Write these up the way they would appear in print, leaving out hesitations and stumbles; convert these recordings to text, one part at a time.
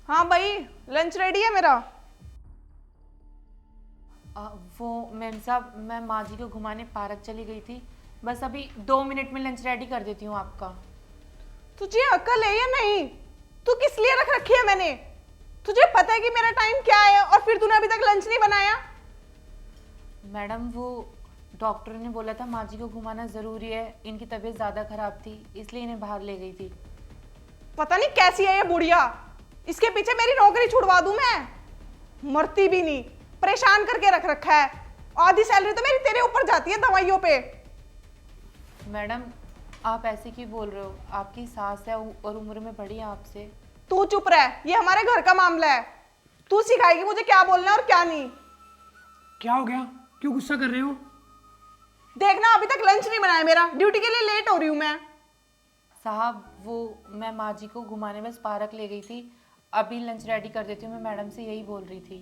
हाँ भाई, lunch ready है मेरा। वो मैम साहब, मैं माँ जी को घुमाने पार्क चली गई थी। बस अभी 2 मिनट में लंच रेडी कर देती हूँ आपका। तुझे अकल है या नहीं? तू किस लिए रख रखी है मैंने? तुझे पता है कि मेरा टाइम क्या है और फिर तूने अभी तक लंच नहीं बनाया? मैडम वो डॉक्टर ने बोला था माँ जी को घुमाना ज़रूरी है, इनकी तबीयत ज़्यादा ख़राब थी इसलिए इन्हें बाहर ले गई थी। पता नहीं कैसी है ये बुढ़िया। इसके पीछे मेरी नौकरी छुड़वा दूं मैं? मरती भी नहीं, परेशान करके रख रखा है। आधी सैलरी तो मेरी तेरे ऊपर जाती है दवाइयों पे। मैडम आप ऐसे क्यों बोल रहे हो? आपकी सास है और उम्र में बड़ी है आपसे। तू चुप रह, ये हमारे घर का मामला है। तू सिखाएगी मुझे क्या बोलना है और क्या नहीं। क्या हो गया? क्यों गुस्सा कर रहे हो? देखना, अभी तक लंच नहीं बनाया मेरा, ड्यूटी के लिए लेट हो रही हूं मैं। साहब वो मैं माँ जी को घुमाने बस पार्क ले गई थी, अभी लंच रेडी कर देती हूँ। मैं मैडम से यही बोल रही थी।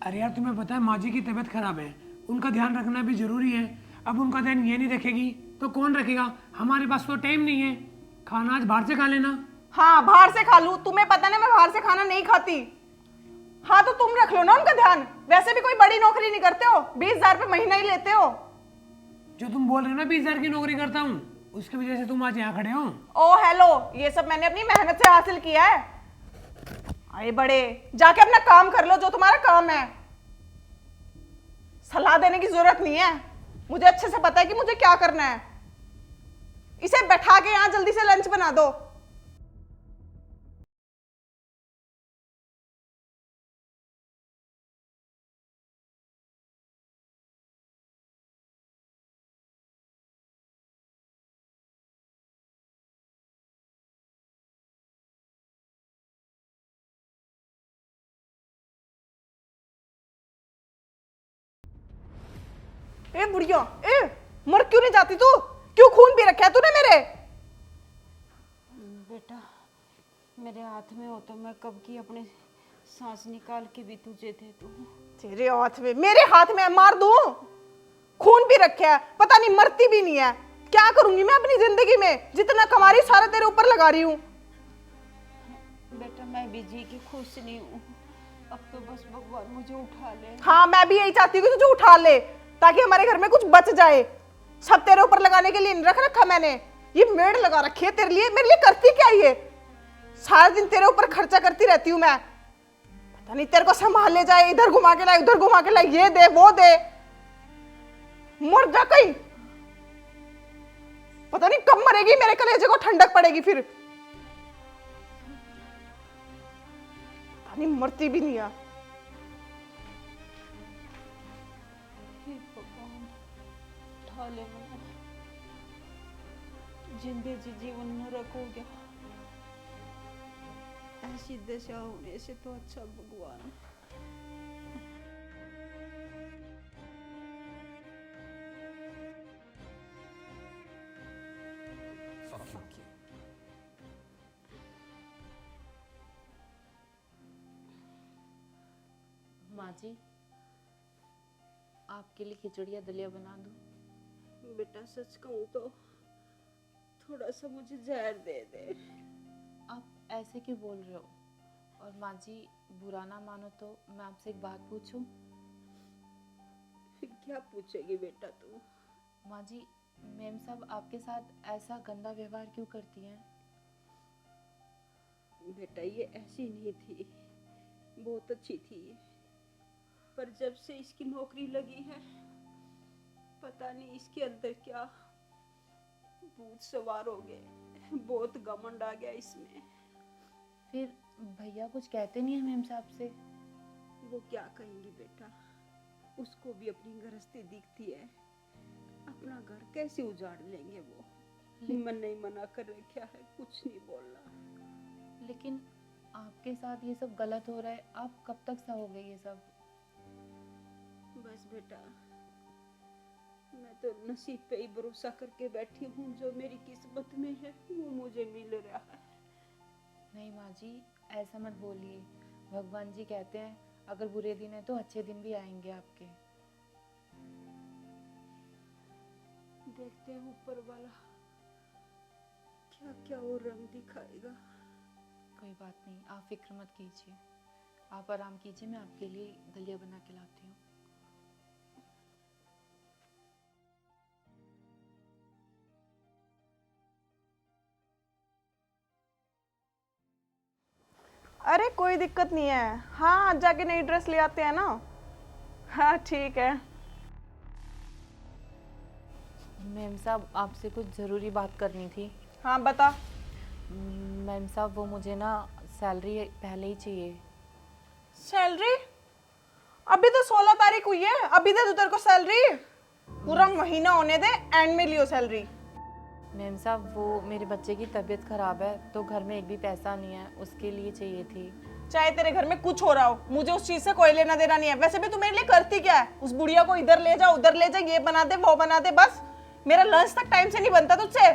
अरे यार, तुम्हें पता है माँ जी की तबीयत खराब है, उनका ध्यान रखना भी जरूरी है। अब उनका ध्यान ये नहीं रखेगी तो कौन रखेगा? हमारे पास तो टाइम नहीं है। खाना आज बाहर से खा लेना। हाँ, बाहर से खा लूं, तुम्हें पता ना मैं बाहर से खाना नहीं खाती। हाँ तो तुम रख लो ना उनका ध्यान, वैसे भी कोई बड़ी नौकरी नहीं करते हो, 20,000 रुपये महीना ही लेते हो। जो तुम बोल रहे हो ना 20,000 की नौकरी करता हूँ, उसकी वजह से तुम आज यहाँ खड़े हो। ओ हेलो, ये सब मैंने अपनी मेहनत से हासिल किया है। अरे बड़े, जाके अपना काम कर लो जो तुम्हारा काम है। सलाह देने की जरूरत नहीं है, मुझे अच्छे से पता है कि मुझे क्या करना है। इसे बैठा के यहां जल्दी से लंच बना दो। ए बुढ़िया, ए मर क्यों नहीं जाती तू? क्यों खून पी रखा है तूने मेरे? बेटा मेरे हाथ में हो तो मैं कब की अपने सांस निकाल के भी तुझे दे दूं। तेरे हाथ में, मेरे हाथ में मार दूं? खून पी रखा है, पता नहीं मरती भी नहीं है। क्या करूंगी मैं अपनी जिंदगी में? जितना कमा रही सारा तेरे ऊपर लगा रही हूं। बेटा मैं भी जी की खुश नहीं हूँ, अब तो बस भगवान मुझे उठा ले। हाँ, मैं भी यही चाहती हूँ कि तुझे उठा ले ताकि हमारे घर में कुछ बच जाए। सब तेरे ऊपर लगाने के लिए नहीं रख रखा मैंने। ये मेड लगा रखी है तेरे लिए, मेरे लिए करती क्या ये? सारा दिन तेरे ऊपर खर्चा करती रहती हूँ मैं। पता नहीं तेरे को संभाल ले जाए, इधर घुमा के लाए उधर घुमा के लाए, ये दे वो दे। मर जा कहीं, पता नहीं कब मरेगी, मेरे कलेजे को ठंडक पड़ेगी फिर। पता नहीं मरती भी नहीं है। हे भगवान उठा ले मुझे, जिंदे जी जीवन नरक हो गया। ऐसी दशा होने से तो अच्छा भगवान। माँ जी आपके लिए खिचड़ी या दलिया बना दूँ? बेटा सच कहूँ तो थोड़ा सा मुझे जहर दे दे। आप ऐसे क्यों बोल रहे हो? और माँ जी बुरा ना मानो तो मैं आपसे एक बात पूछूं? क्या पूछेगी बेटा तू? माँ जी मैम साहब आपके साथ ऐसा गंदा व्यवहार क्यों करती हैं? बेटा ये ऐसी नहीं थी, बहुत अच्छी थी, पर जब से इसकी नौकरी लगी है पता नहीं इसके अंदर क्या भूत सवार हो गए, बहुत घमंड आ गया इसमें। फिर भैया कुछ कहते नहीं है मैम साहब से? वो क्या कहेंगी बेटा, उसको भी अपनी गृहस्थी दिखती है, अपना घर कैसे उजाड़ लेंगे वो। मन नहीं मना कर रखा है, कुछ नहीं बोलना। लेकिन आपके साथ ये सब गलत हो रहा है, आप कब तक सहोगे ये सब? बस बेटा मैं तो नसीब पे ही भरोसा करके बैठी हूँ, जो मेरी किस्मत में है वो मुझे मिल रहा है। नहीं माँ जी ऐसा मत बोलिए, भगवान जी कहते हैं अगर बुरे दिन है तो अच्छे दिन भी आएंगे आपके। देखते हैं ऊपर वाला क्या क्या और रंग दिखाएगा। कोई बात नहीं, आप फिक्र मत कीजिए, आप आराम कीजिए, मैं आपके लिए दलिया बना के लाती हूँ। अरे कोई दिक्कत नहीं है, हाँ आज जाके नई ड्रेस ले आते हैं ना। हाँ ठीक है। मैम साहब, आपसे कुछ ज़रूरी बात करनी थी। हाँ बता। मैम साहब, वो मुझे ना सैलरी पहले ही चाहिए। सैलरी? अभी तो 16 तारीख हुई है, अभी दे दूं तेरे को सैलरी? पूरा महीना होने दे, एंड में लियो सैलरी। मैम साहब, वो मेरे बच्चे की तबीयत ख़राब है तो घर में एक भी पैसा नहीं है, उसके लिए चाहिए थी। चाहे तेरे घर में कुछ हो रहा हो, मुझे उस चीज से कोई लेना देना नहीं है। वैसे भी तू मेरे लिए करती क्या है? उस बुढ़िया को इधर ले जा, उधर ले जा, ये बना दे, वो बना दे, बस मेरा लंच तक टाइम से नहीं बनता तुझसे।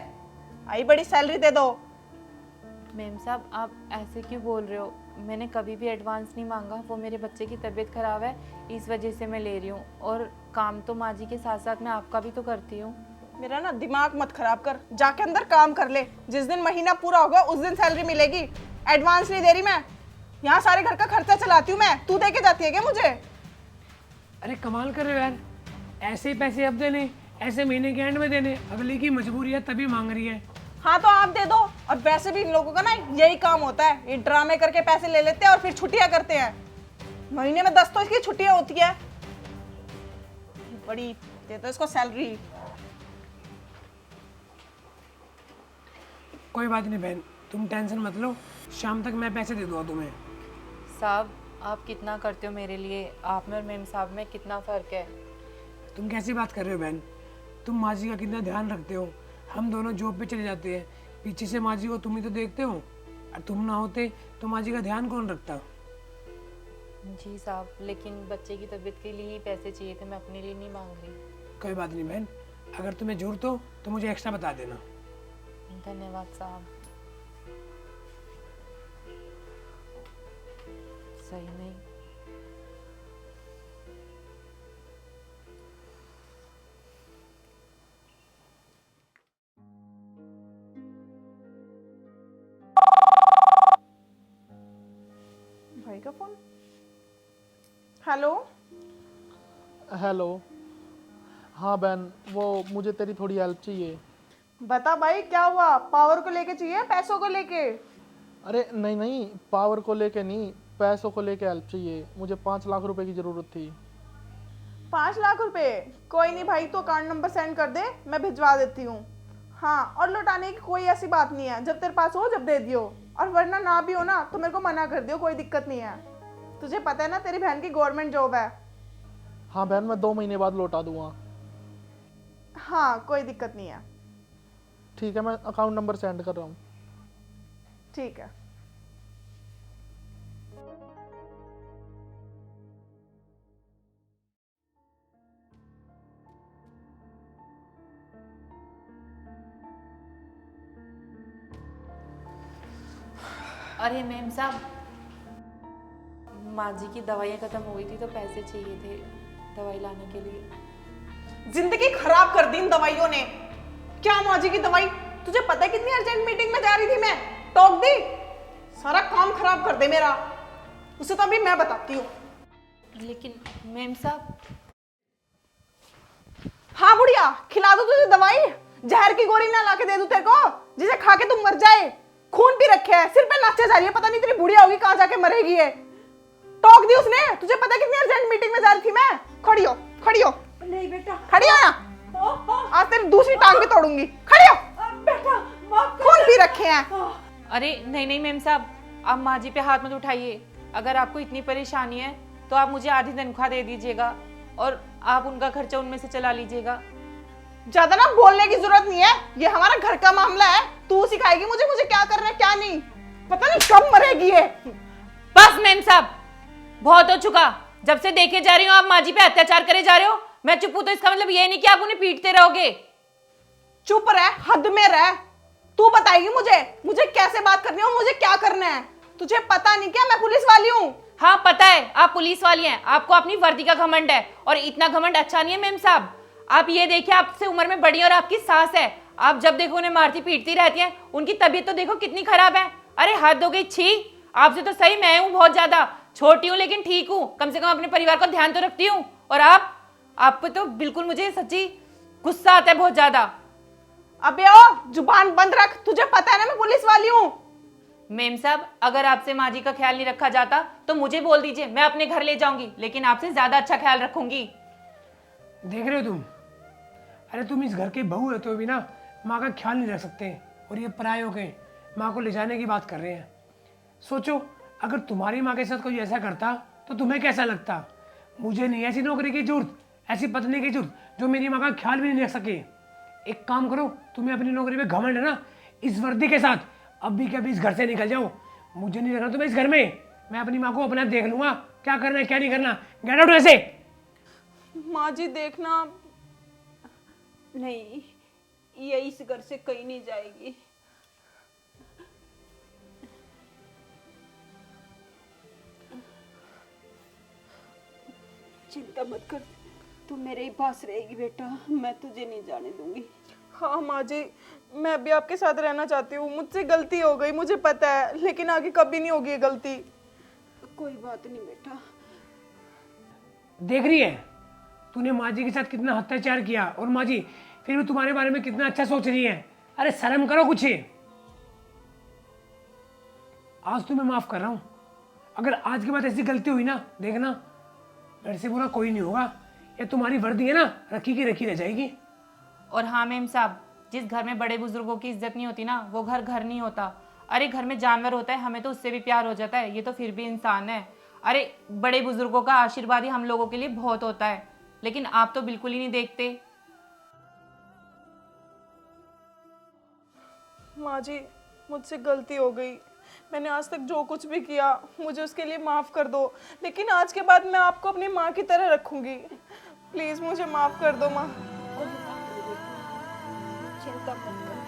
आई बड़ी सैलरी दे दो। मैम साहब, आप ऐसे क्यों बोल रहे हो? मैंने कभी भी एडवांस नहीं मांगा, वो मेरे बच्चे की तबीयत ख़राब है इस वजह से मैं ले रही हूँ, और काम तो माँ जी के साथ साथ मैं आपका भी तो करती हूँ। मेरा ना दिमाग मत खराब कर, जाके अंदर काम कर ले। जिस दिन महीना पूरा होगा उस दिन सैलरी मिलेगी। एडवांस नहीं दे रही मैं, यहाँ सारे घर का खर्चा चलाती हूँ मैं, तू दे के जाती है क्या मुझे? अरे कमाल कर रहे हो यार, ऐसे ही पैसे अब देने, ऐसे महीने के एंड में देने, अगली की मजबूरी है तभी मांग रही है। हाँ तो आप दे दो। और वैसे भी इन लोगों का ना यही काम होता है, ये ड्रामे करके पैसे ले लेते हैं और फिर छुट्टियां करते हैं। महीने में 10 तो इसकी छुट्टियां होती है। बड़ी दे दो इसको सैलरी। कोई बात नहीं बहन, तुम टेंशन मत लो, शाम तक मैं पैसे दे दूँगा तुम्हें। साहब, आप कितना करते हो मेरे लिए? आप में और मैम साहब में कितना फ़र्क है? तुम कैसी बात कर रहे हो बहन? तुम माँ जी का कितना ध्यान रखते हो, हम दोनों जॉब पे चले जाते हैं, पीछे से माँ जी को तुम ही तो देखते हो, और तुम ना होते तो माँ जी का ध्यान कौन रखता? जी साहब, लेकिन बच्चे की तबीयत के लिए ही पैसे चाहिए थे, मैं अपने लिए नहीं मांग रही। कोई बात नहीं बहन, अगर तुम्हें जरूरत हो तो मुझे एक्स्ट्रा बता देना। धन्यवाद साहब। सही नहीं। भाई का फोन। हेलो। हेलो। हाँ बहन, वो मुझे तेरी थोड़ी हेल्प चाहिए। बता भाई क्या हुआ? पावर को लेके चाहिए, पैसों को लेके? अरे नहीं नहीं, पावर को लेके नहीं, पैसों को लेके हेल्प चाहिए। मुझे 5 लाख रुपए की ज़रूरत थी। 5 लाख रुपए? कोई नहीं भाई, तो अकाउंट नंबर सेंड कर दे, मैं भिजवा देती हूँ। हाँ, और लौटाने की कोई ऐसी बात नहीं है, जब तेरे पास हो जब दे दियो, और वरना ना भी हो ना तो मेरे को मना कर दियो, कोई दिक्कत नहीं है। तुझे पता है ना तेरी बहन की गवर्नमेंट जॉब है। हाँ बहन, मैं 2 महीने बाद लौटा दूंगा। हाँ कोई दिक्कत नहीं है। ठीक है, मैं अकाउंट नंबर सेंड कर रहा हूँ। ठीक है। अरे मैम साहब, माँ जी की दवाइयाँ ख़त्म हो गई थी तो पैसे चाहिए थे दवाई लाने के लिए। जिंदगी खराब कर दी इन दवाइयों ने। क्या माँ जी की दवाई? तुझे पता है कितनी अर्जेंट मीटिंग में जा रही थी मैं, टोक दी, सारा काम खराब कर दे मेरा। उसे तो अभी मैं बताती हूँ। लेकिन मैम साहब। हाँ बुढ़िया, खिला दो तुझे दवाई, जहर की गोली ना लाके दे दूं तेरे को जिसे खा के तुम मर जाए। खून पी रखे है, सिर पे नाचे जा रही है, पता नहीं तेरी बुढ़िया होगी कहाँ जाके मरेगी ये। टोक दी उसने। तुझे पता है कितनी अर्जेंट मीटिंग में जा रही थी मैं। खड़ी हो, खड़ी हो। नहीं बेटा। खड़ी हो ना, आज तेरी दूसरी टांग भी तोड़ूंगी। खड़ी हो। बेटा माफ कर। खून पी रखे हैं। अरे नहीं नहीं मैम साहब, आप माँ जी पे हाथ मत उठाइए। अगर आपको इतनी परेशानी है तो आप मुझे आधी तनख्वाह दे दीजिएगा और आप उनका खर्चा उनमें से चला लीजिएगा। ज्यादा ना बोलने की जरूरत नहीं है, ये हमारा घर का मामला है। तू सिखाएगी मुझे मुझे क्या करना है क्या नहीं। पता नहीं कब मरेगी ये। बस मैम साहब, बहुत हो चुका। जब से देखे जा रही हूँ आप माँ जी पे अत्याचार करे जा रहे हो। मैं चुप हूं तो इसका मतलब ये नहीं कि आप उन्हें पीटते रहोगे। चुप रह, हद में रह। तू बताएगी मुझे कैसे बात करनी है, मुझे क्या करना है। तुझे पता नहीं क्या मैं पुलिस वाली हूँ? हाँ पता है, आप पुलिस वाली हैं, आपको अपनी वर्दी का घमंड है और इतना घमंड अच्छा नहीं है मैम साहब। आप ये देखिए, आपसे उम्र में बड़ी और आपकी सास है, आप जब देखो उन्हें मारती पीटती रहती हैं। उनकी तबीयत तो देखो कितनी खराब है। अरे हद हो गई, छी। आपसे तो सही मैं हूँ बहुत ज्यादा, छोटी हूँ लेकिन ठीक हूँ, कम से कम अपने परिवार का ध्यान तो रखती हूँ। और आप पे तो बिल्कुल मुझे सच्ची गुस्सा आता है बहुत ज्यादा। अबे ओ जुबान बंद रख, तुझे पता है ना मैं पुलिस वाली हूँ। मेम साहब, अगर आपसे माँ जी का ख्याल नहीं रखा जाता तो मुझे बोल दीजिए, मैं अपने घर ले जाऊंगी, लेकिन आपसे ज्यादा अच्छा ख्याल रखूंगी। देख रहे हो तुम, अरे तुम इस घर के बहू रहते हो भी ना माँ का ख्याल नहीं रख सकते, और ये पराये हो गए माँ को ले जाने की बात कर रहे हैं। सोचो अगर तुम्हारी माँ के साथ कोई ऐसा करता तो तुम्हें कैसा लगता। मुझे नहीं ऐसी नौकरी की जरूरत, ऐसी पत्नी की जरूरत जो मेरी माँ का ख्याल भी नहीं रख सके। एक काम करो, तुम्हें अपनी नौकरी पे घमंड है ना, इस वर्दी के साथ अभी के अभी इस घर से निकल जाओ। मुझे नहीं रखना तुम्हें इस घर में, मैं अपनी माँ को अपने आप देख लूंगा, क्या करना है क्या नहीं करना। गेट आउट ऐसे। माँ जी देखना। नहीं, ये इस घर से कहीं नहीं जाएगी। चिंता मत कर, तू मेरे ही पास रहेगी बेटा, मैं तुझे नहीं जाने दूंगी। हाँ माँ जी, मैं अभी आपके साथ रहना चाहती हूँ। मुझसे गलती हो गई मुझे पता है, लेकिन आगे कभी नहीं होगी ये गलती। कोई बात नहीं बेटा। देख रही है तूने माँ जी के साथ कितना अत्याचार किया, और माँ जी फिर भी तुम्हारे बारे में कितना अच्छा सोच रही है। अरे शर्म करो कुछ। आज तुम्हें माफ कर रहा हूं, अगर आज के बाद ऐसी गलती हुई ना, देखना मेरे से बुरा कोई नहीं होगा। ये तुम्हारी वर्दी है ना, रखी की रखी रह जाएगी। और हाँ मेम साहब, जिस घर में बड़े बुजुर्गों की इज्जत नहीं होती ना, वो घर घर नहीं होता। अरे घर में जानवर होता है, हमें तो उससे भी प्यार हो जाता है, ये तो फिर भी इंसान है। अरे बड़े बुजुर्गों का आशीर्वाद ही हम लोगों के लिए बहुत होता है, लेकिन आप तो बिल्कुल ही नहीं देखते। माँ जी मुझसे गलती हो गई, मैंने आज तक जो कुछ भी किया मुझे उसके लिए माफ़ कर दो, लेकिन आज के बाद मैं आपको अपनी माँ की तरह रखूंगी। प्लीज़ मुझे माफ़ कर दो माँ। चिंता मत कर।